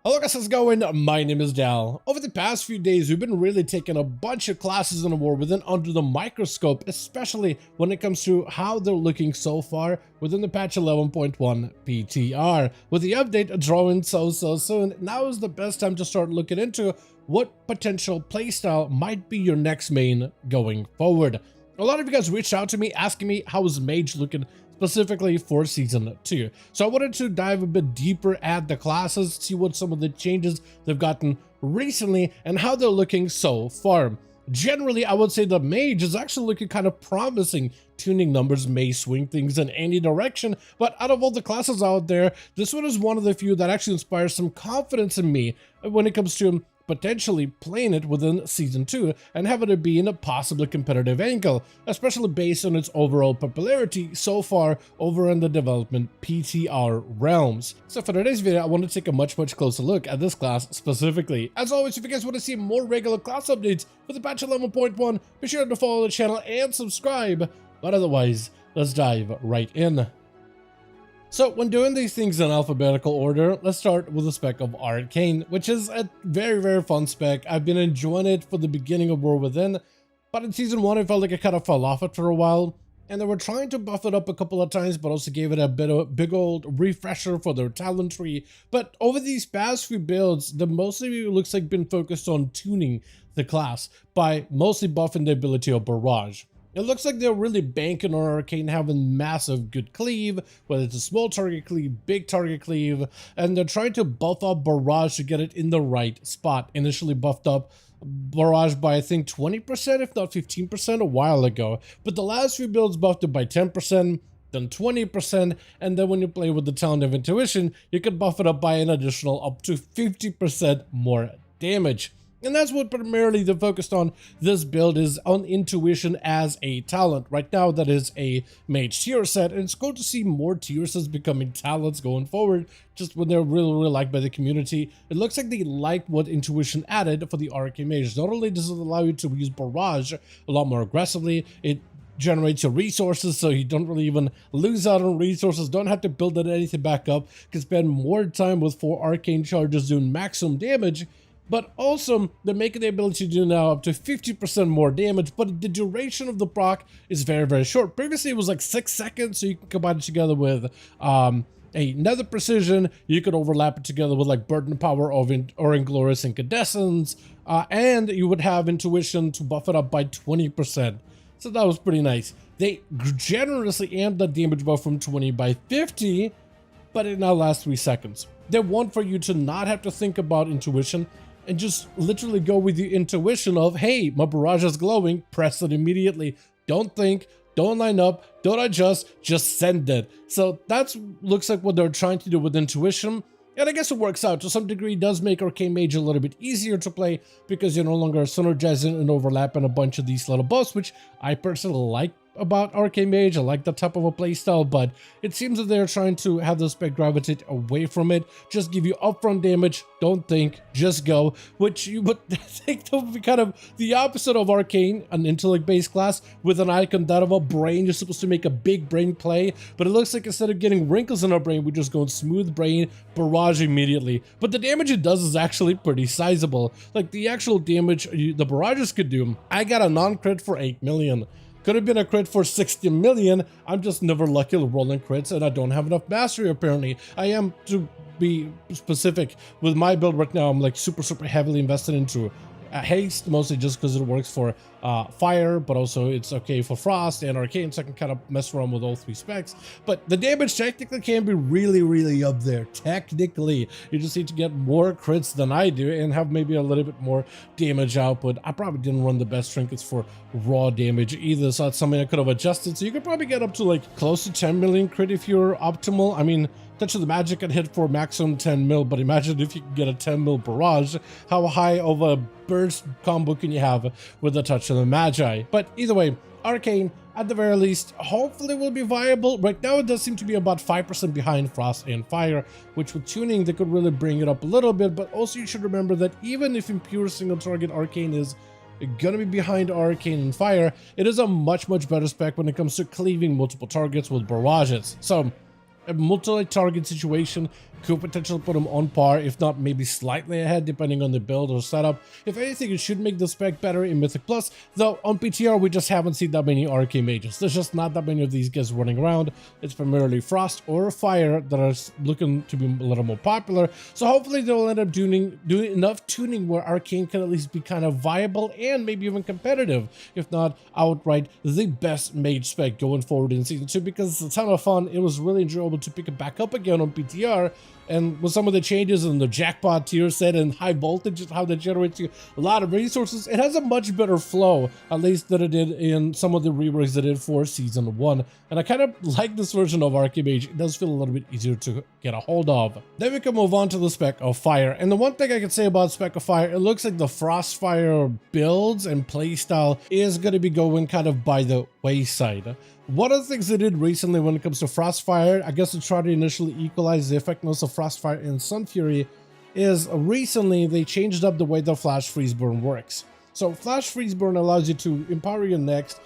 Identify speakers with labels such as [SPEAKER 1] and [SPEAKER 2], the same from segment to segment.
[SPEAKER 1] Hello guys, how's it going? My name is Dal. Over the past few days, we've been really taking a bunch of classes in the war within under the microscope, especially when it comes to how they're looking so far within the patch 11.1 PTR. With the update drawing so soon, now is the best time to start looking into what potential playstyle might be your next main going forward. A lot of you guys reached out to me asking me how is Mage looking specifically for Season 2. So I wanted to dive a bit deeper at the classes, see what some of the changes they've gotten recently and how they're looking so far. Generally, I would say the Mage is actually looking kind of promising. Tuning numbers may swing things in any direction, but out of all the classes out there, this one is one of the few that actually inspires some confidence in me when it comes to potentially playing it within Season 2 and having it be in a possibly competitive angle, especially based on its overall popularity so far over in the development PTR realms. So for today's video, I want to take a much closer look at this class specifically. As always, if you guys want to see more regular class updates for the patch 11.1, be sure to follow the channel and subscribe, but otherwise, let's dive right in. So when doing these things in alphabetical order, let's start with the spec of Arcane, which is a very fun spec. I've been enjoying it for the beginning of War Within, but in Season 1 I felt like it kind of fell off after a while, and they were trying to buff it up a couple of times, but also gave it a big old refresher for their talent tree. But over these past few builds, the mostly looks like been focused on tuning the class by mostly buffing the ability of Barrage. It looks like they're really banking on Arcane having massive good cleave, whether it's a small target cleave, big target cleave, and they're trying to buff up Barrage to get it in the right spot. Initially buffed up Barrage by I think 20%, if not 15% a while ago, but the last few builds buffed it by 10%, then 20%, and then when you play with the talent of Intuition, you could buff it up by an additional up to 50% more damage. And that's what primarily they're focused on. This build is on Intuition as a talent. Right now, that is a Mage tier set, and it's cool to see more tier sets becoming talents going forward, just when they're really liked by the community. It looks like they like what Intuition added for the Arcane Mage. Not only does it allow you to use Barrage a lot more aggressively, it generates your resources so you don't really even lose out on resources, don't have to build anything back up, can spend more time with 4 arcane charges doing maximum damage. But also, they're making the ability to do now up to 50% more damage, but the duration of the proc is very short. Previously, it was like 6 seconds, so you can combine it together with another precision. You could overlap it together with like Burden Power or Inglorious Incandescence, and you would have Intuition to buff it up by 20%. So that was pretty nice. They generously amped the damage buff from 20 by 50, but it now lasts 3 seconds. They want for you to not have to think about Intuition, and just literally go with the intuition of, hey, my barrage is glowing, press it immediately. Don't think, don't line up, don't adjust, just send it. So that's looks like what they're trying to do with Intuition. And I guess it works out to some degree. It does make Arcane Mage a little bit easier to play because you're no longer synergizing and overlapping a bunch of these little buffs, which I personally like about Arcane Mage. I like that type of a playstyle, but it seems that they're trying to have the spec gravitate away from it. Just give you upfront damage, don't think, just go, which you would think that would be kind of the opposite of Arcane, an intellect-based class with an icon that of a brain. You're supposed to make a big brain play, but it looks like instead of getting wrinkles in our brain, we're just going smooth brain, barrage immediately. But the damage it does is actually pretty sizable. Like the actual damage the barrages could do, I got a non-crit for 8 million. Could have been a crit for 60 million. I'm just never lucky rolling crits, and I don't have enough mastery apparently. I am, to be specific, with my build right now, I'm like super heavily invested into haste, mostly just because it works for fire, but also it's okay for frost and arcane, so I can kind of mess around with all 3 specs. But the damage technically can be really up there. Technically, you just need to get more crits than I do and have maybe a little bit more damage output. I probably didn't run the best trinkets for raw damage either, so that's something I could have adjusted. So you could probably get up to like close to 10 million crit if you're optimal. I mean, Touch of the Magic can hit for maximum 10 mil, but imagine if you can get a 10 mil barrage, how high of a burst combo can you have with the Touch of the Magi? But either way, Arcane, at the very least, hopefully will be viable. Right now it does seem to be about 5% behind Frost and Fire, which with tuning they could really bring it up a little bit. But also you should remember that even if in pure single target Arcane is gonna be behind Arcane and Fire, it is a much better spec when it comes to cleaving multiple targets with barrages. So a multi-target situation could potentially put him on par, if not maybe slightly ahead, depending on the build or setup. If anything, it should make the spec better in Mythic Plus, though on PTR we just haven't seen that many Arcane Mages. There's just not that many of these guys running around. It's primarily Frost or Fire that are looking to be a little more popular, so hopefully they'll end up doing enough tuning where Arcane can at least be kind of viable and maybe even competitive, if not outright the best mage spec going forward in Season 2, because it's a ton of fun. It was really enjoyable to pick it back up again on PTR, and with some of the changes in the jackpot tier set and high voltage and how that generates you a lot of resources, it has a much better flow, at least than it did in some of the reworks they did for Season 1. And I kind of like this version of Archimage. It does feel a little bit easier to get a hold of. Then we can move on to the spec of Fire. And the one thing I can say about spec of Fire, it looks like the Frostfire builds and playstyle is going to be going kind of by the wayside. One of the things they did recently when it comes to Frostfire, I guess to try to initially equalize the effectiveness of Frostfire and Sun Fury, is recently they changed up the way the Flash Freeze Burn works. So Flash Freeze Burn allows you to empower your next,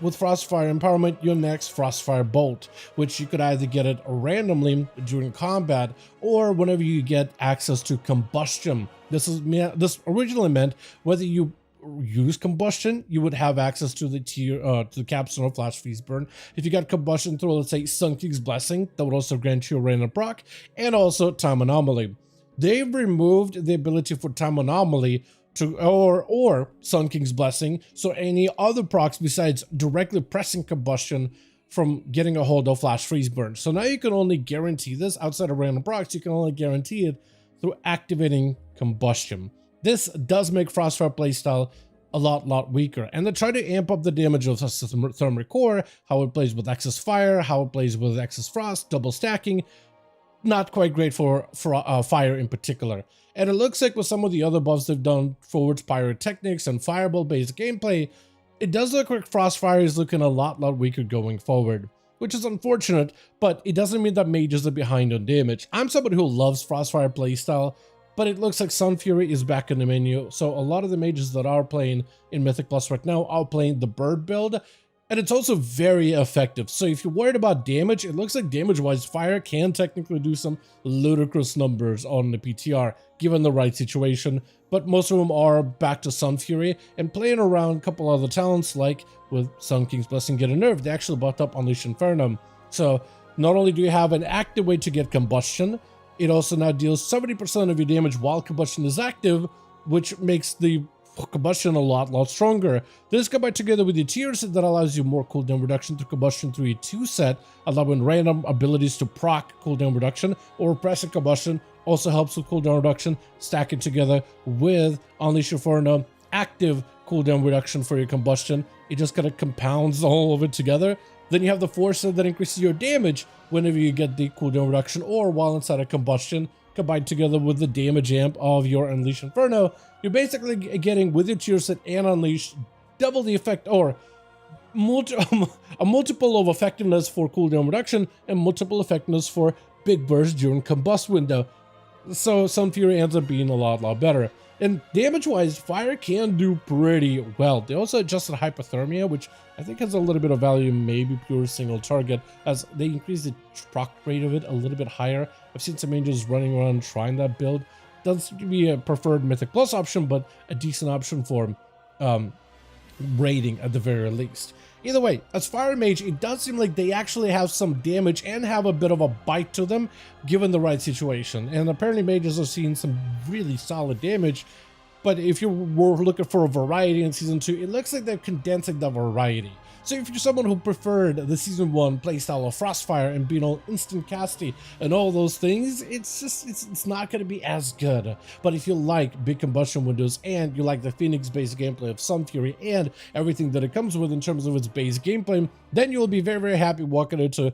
[SPEAKER 1] with Frostfire Empowerment, your next Frostfire Bolt, which you could either get it randomly during combat or whenever you get access to Combustion. This originally meant whether you use Combustion, you would have access to the to the capstone of Flash Freeze Burn. If you got Combustion through, let's say, Sun King's Blessing, that would also grant you a random proc, and also Time Anomaly. They've removed the ability for Time Anomaly to or Sun King's Blessing, so any other procs besides directly pressing Combustion from getting a hold of Flash Freeze Burn. So now you can only guarantee this outside of random procs. You can only guarantee it through activating Combustion. This does make Frostfire playstyle a lot weaker, and they try to amp up the damage of Thermic Core, how it plays with excess fire, how it plays with excess frost, double stacking. Not quite great for fire in particular. And it looks like with some of the other buffs they've done towards pyrotechnics and fireball based gameplay, it does look like Frostfire is looking a lot weaker going forward, which is unfortunate, but it doesn't mean that mages are behind on damage. I'm somebody who loves Frostfire playstyle, but it looks like Sun Fury is back in the menu, so a lot of the mages that are playing in Mythic Plus right now are playing the bird build, and it's also very effective. So if you're worried about damage, it looks like damage-wise, Fire can technically do some ludicrous numbers on the PTR, given the right situation, but most of them are back to Sun Fury and playing around a couple other talents, like with Sun King's Blessing get a nerf. They actually buffed up Unleash Inferno. So not only do you have an active way to get Combustion, it also now deals 70% of your damage while Combustion is active, which makes the Combustion a lot stronger. This combined together with the tier set that allows you more cooldown reduction through Combustion through a 2 set, allowing random abilities to proc cooldown reduction, or pressing Combustion also helps with cooldown reduction, stacking together with Unleash Inferno, active cooldown reduction for your Combustion. It just kind of compounds all of it together. Then you have the 4 set that increases your damage whenever you get the cooldown reduction or while inside a Combustion, combined together with the damage amp of your Unleash Inferno. You're basically getting, with your tier set and Unleash, double the effect, or a multiple of effectiveness for cooldown reduction and multiple effectiveness for big burst during combust window. So Sun Fury ends up being a lot better. And damage-wise, Fire can do pretty well. They also adjusted Hypothermia, which I think has a little bit of value, maybe pure single target, as they increased the proc rate of it a little bit higher. I've seen some angels running around trying that build. Doesn't seem to be a preferred Mythic Plus option, but a decent option for raiding at the very least. Either way, as Fire Mage, it does seem like they actually have some damage and have a bit of a bite to them, given the right situation. And apparently mages are seeing some really solid damage, but if you were looking for a variety in Season 2, it looks like they're condensing the variety. So if you're someone who preferred the Season 1 playstyle of Frostfire and being all instant casty and all those things, it's not going to be as good. But if you like big combustion windows and you like the Phoenix-based gameplay of Sun Fury and everything that it comes with in terms of its base gameplay, then you'll be very happy walking into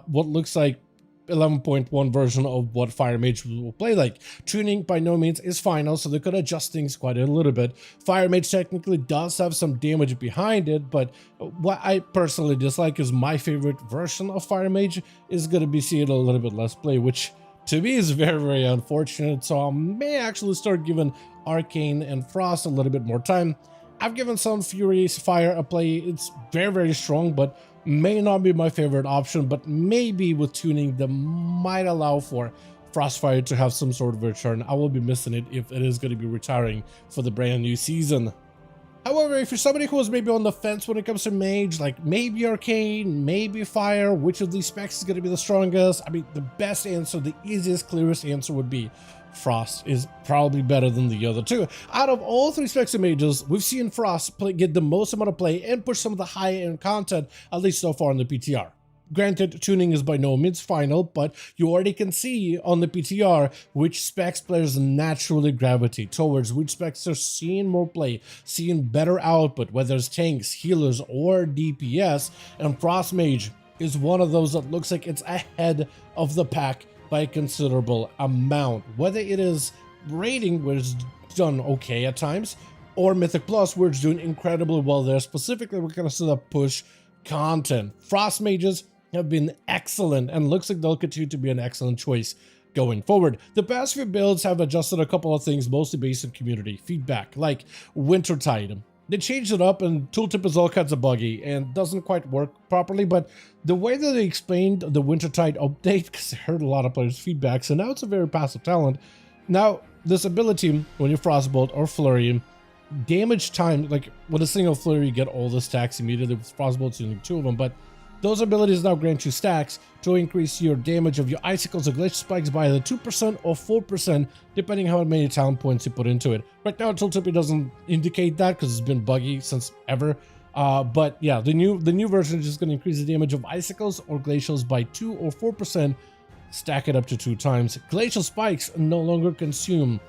[SPEAKER 1] what looks like 11.1 version of what Fire Mage will play like. Tuning by no means is final, so they could adjust things quite a little bit. Fire Mage technically does have some damage behind it, but what I personally dislike is my favorite version of Fire Mage is going to be seeing a little bit less play, which to me is very unfortunate. So I may actually start giving Arcane and Frost a little bit more time. I've given Sun Fury's Fire a play. It's very strong, but may not be my favorite option, but maybe with tuning that might allow for Frostfire to have some sort of return. I will be missing it if it is going to be retiring for the brand new season. However, if you're somebody who was maybe on the fence when it comes to Mage, like maybe Arcane, maybe Fire, which of these specs is going to be the strongest? I mean, the best answer, the easiest, clearest answer would be Frost is probably better than the other two. Out of all three specs of Mages, we've seen Frost get the most amount of play and push some of the high-end content, at least so far in the PTR. Granted, tuning is by no means final, but you already can see on the PTR which specs players naturally gravitate towards, which specs are seeing more play, seeing better output, whether it's tanks, healers, or DPS, and Frost Mage is one of those that looks like it's ahead of the pack by a considerable amount. Whether it is rating, where it's done okay at times, or Mythic Plus, where it's doing incredibly well there. Specifically, we're going to see the push content. Frost Mages have been excellent and looks like they'll continue to be an excellent choice going forward. The past few builds have adjusted a couple of things, mostly based on community feedback, like Wintertide. They changed it up and tooltip is all kinds of buggy and doesn't quite work properly, but the way that they explained the Wintertide update, because I heard a lot of players' feedback, so now it's a very passive talent. Now, this ability, when you Frostbolt or Flurry, damage time, like with a single Flurry, you get all the stacks immediately. With Frostbolt's using 2 of them, but those abilities now grant you stacks to increase your damage of your icicles or glitch spikes by either 2% or 4%, depending how many talent points you put into it. Right now, Tooltip doesn't indicate that because it's been buggy since ever. But yeah, the new version is just going to increase the damage of icicles or glacials by 2 or 4%, stack it up to 2 times. Glacial spikes no longer consume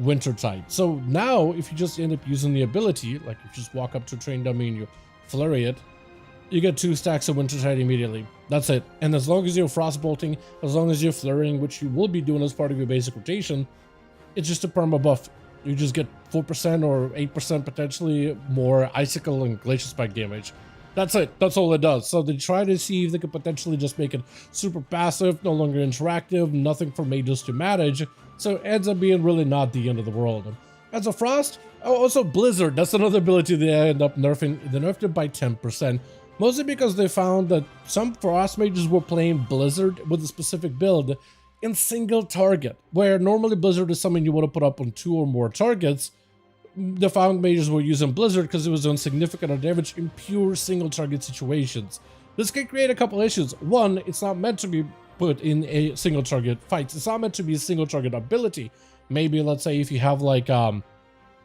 [SPEAKER 1] Wintertide. So now, if you just end up using the ability, like you just walk up to a train dummy and you flurry it, you get 2 stacks of Wintertide immediately. That's it. And as long as you're Frostbolting, as long as you're flurrying, which you will be doing as part of your basic rotation, it's just a perma buff. You just get 4% or 8% potentially more icicle and glacial spike damage. That's it. That's all it does. So they try to see if they could potentially just make it super passive, no longer interactive, nothing for mages to manage. So it ends up being really not the end of the world. As a Frost, also Blizzard, that's another ability they end up nerfing. They nerfed it by 10%. Mostly because they found that some Frost Mages were playing Blizzard with a specific build in single target, where normally Blizzard is something you want to put up on 2 or more targets. The found mages were using Blizzard because it was doing significant damage in pure single target situations. This can create a couple issues. One, it's not meant to be put in a single target fight. It's not meant to be a single target ability. Maybe let's say if you have like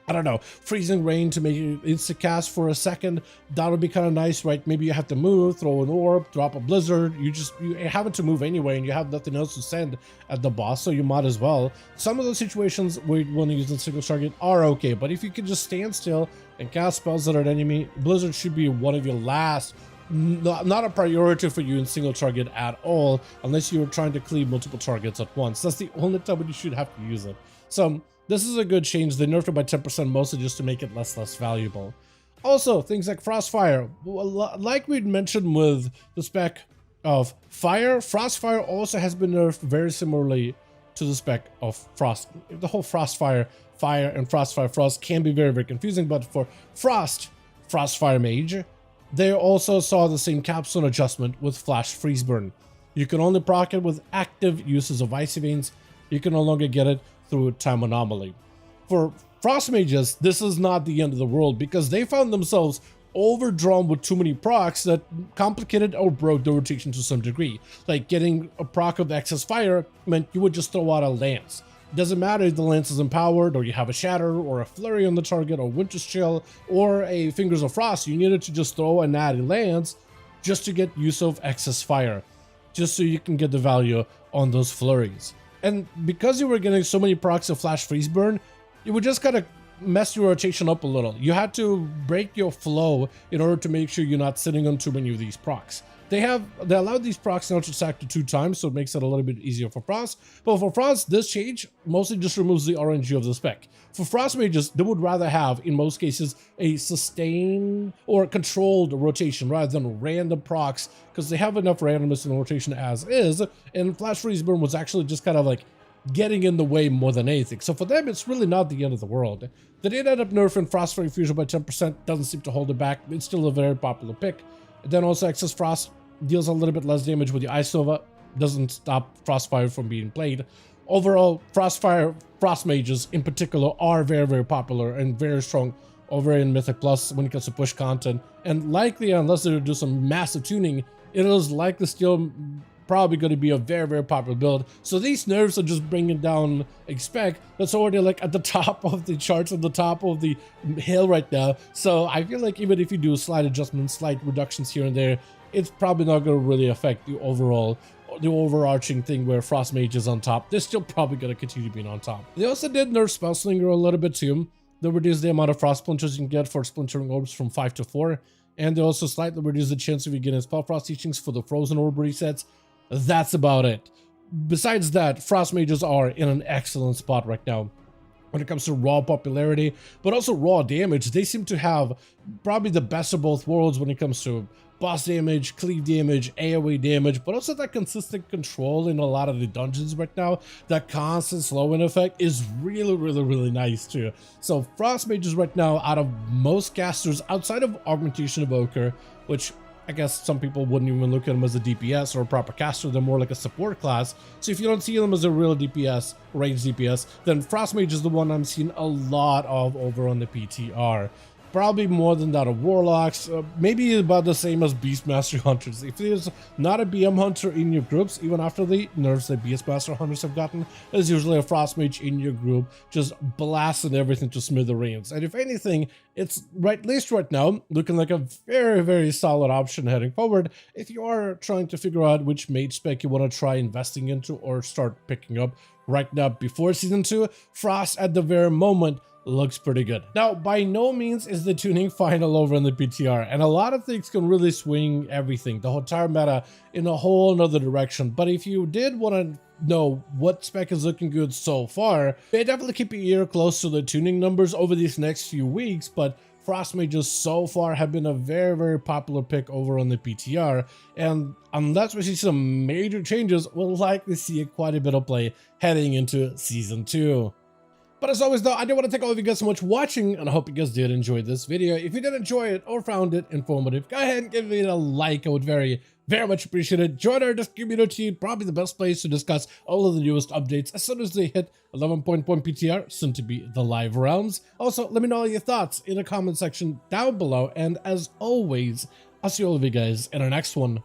[SPEAKER 1] I don't know, freezing rain to make it insta cast for a second, that would be kind of nice, right? Maybe you have to move, throw an orb, drop a blizzard, you have it to move anyway and you have nothing else to send at the boss, so you might as well. Some of those situations where you want to use a single target are okay, but if you can just stand still and cast spells at an enemy, blizzard should be one of your last, not a priority for you in single target at all, unless you're trying to cleave multiple targets at once. That's the only time when you should have to use it. So this is a good change. They nerfed it by 10%, mostly just to make it less valuable. Also, things like Frostfire. Like we'd mentioned with the spec of Fire, Frostfire also has been nerfed very similarly to the spec of Frost. The whole Frostfire, Fire, and Frostfire Frost can be very, very confusing, but for Frostfire Mage, they also saw the same capstone adjustment with Flash Freeze Burn. You can only proc it with active uses of Icy Veins. You can no longer get it through Time Anomaly. For Frost Mages, this is not the end of the world because they found themselves overdrawn with too many procs that complicated or broke the rotation to some degree. Like getting a proc of excess fire meant you would just throw out a lance. It doesn't matter if the lance is empowered or you have a shatter or a flurry on the target or winter's chill or a fingers of frost. You needed to just throw a natty lance just to get use of excess fire, just so you can get the value on those flurries. And because you were getting so many procs of Flash Freeze Burn, it would just kind of mess your rotation up a little. You had to break your flow in order to make sure you're not sitting on too many of these procs. They allowed these procs now to stack to 2 times, so it makes it a little bit easier for Frost. But for Frost, this change mostly just removes the RNG of the spec. For Frost Mages, they would rather have, in most cases, a sustained or controlled rotation rather than random procs, because they have enough randomness in the rotation as is, and Flash Freeze Burn was actually just kind of like getting in the way more than anything. So for them, it's really not the end of the world. They did end up nerfing Frostfire Fusion by 10%, doesn't seem to hold it back. It's still a very popular pick. And then also Excess Frost deals a little bit less damage with the Ice Nova, doesn't stop Frostfire from being played. overall, Frost Mages in particular are very, very popular and very strong over in Mythic Plus when it comes to push content. And likely, unless they do some massive tuning, it is likely still probably going to be a very, very popular build. So these nerfs are just bringing down expect that's already like at the top of the charts, at the top of the hill right now. So I feel like even if you do slight adjustments, slight reductions here and there, it's probably not going to really affect the overarching thing where Frost Mage is on top. They're still probably going to continue being on top. They also did nerf Spell Slinger a little bit too. They reduced the amount of Frost Splinters you can get for Splintering Orbs from 5 to 4. And they also slightly reduced the chance of you getting Spell Frost Teachings for the Frozen Orb resets. That's about it. Besides that, Frost Mages are in an excellent spot right now when it comes to raw popularity, but also raw damage. They seem to have probably the best of both worlds when it comes to boss damage, cleave damage, AoE damage, but also that consistent control in a lot of the dungeons right now. That constant slowing effect is really, really, really nice too. So Frost Mages right now, out of most casters, outside of Augmentation Evoker, which I guess some people wouldn't even look at them as a DPS or a proper caster, they're more like a support class. So if you don't see them as a real DPS, ranged DPS, then Frost Mage is the one I'm seeing a lot of over on the PTR. Probably more than that of Warlocks, maybe about the same as Beastmaster Hunters. If there's not a BM Hunter in your groups, even after the nerfs that Beastmaster Hunters have gotten, there's usually a Frost Mage in your group just blasting everything to smithereens. And if anything, it's at least right now looking like a very, very solid option heading forward if you are trying to figure out which mage spec you want to try investing into or start picking up right now before Season 2. Frost at the very moment looks pretty good. Now, by no means is the tuning final over in the PTR, and a lot of things can really swing everything, the entire meta, in a whole nother direction. But if you did want to know what spec is looking good so far, definitely keep your ear close to the tuning numbers over these next few weeks. But Frost Mages so far have been a very, very popular pick over on the PTR, and unless we see some major changes, we'll likely see quite a bit of play heading into Season 2. But as always though, I do want to thank all of you guys so much for watching, and I hope you guys did enjoy this video. If you did enjoy it or found it informative, go ahead and give it a like. I would very, very much appreciate it. Join our Discord community, probably the best place to discuss all of the newest updates as soon as they hit 11.1 PTR, soon to be the live realms. Also, let me know all your thoughts in the comment section down below, and as always, I'll see all of you guys in our next one.